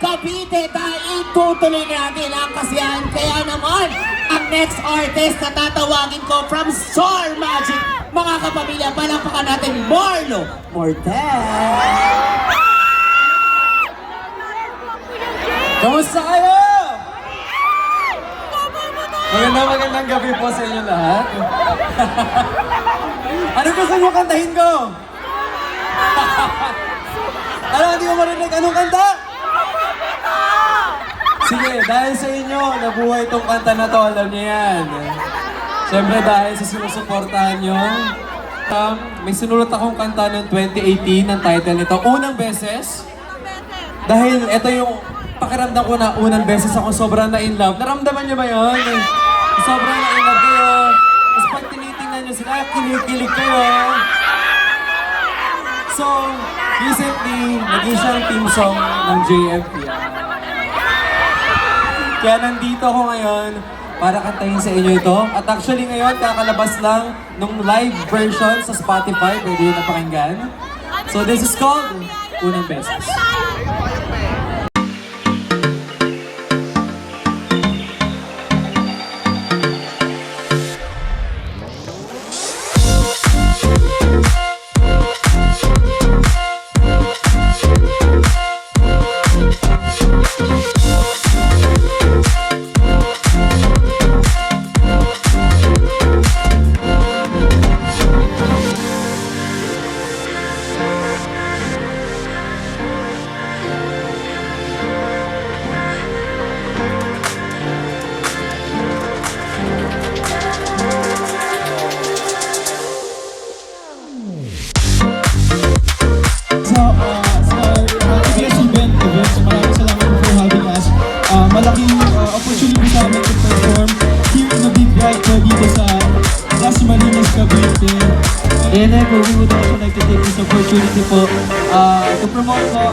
Cavite dahil itutuloy natin ang kasiyahan. Kaya naman, ang next artist na tatawagin ko from Soul Magic, mga kapamilya, palapakan natin Marlo Mortel. Kamusta kayo? Magandang gabi po sa inyo lahat. Ano gusto nyo kantahin ko? Ano, hindi ko marinig. Anong kanta? Sige, dahil sa inyo, nabuhay itong kanta na to, alam niyo yan. Siyempre dahil sa sinusuportahan nyo. May sinulat akong kanta noong 2018, ang title nito, Unang Beses. Dahil ito yung pakiramdam ko na unang beses ako sobrang na-in-love. Naramdaman niyo ba yun? Sobrang na-in-love kayo. Tapos pag tinitingnan niyo sila, kinikilig kayo. So, recently, naging siyang team song ng JFP. Kaya nandito ako ngayon para kantahin sa inyo ito. At actually ngayon, kakalabas lang nung live version sa Spotify. Pwede yun napakinggan. So this is called Unang Beses. Malaking opportunity sa amin to perform here in the Big Right dito sa Las Malinas, Cavite. And then we would also like to take this opportunity po to promote po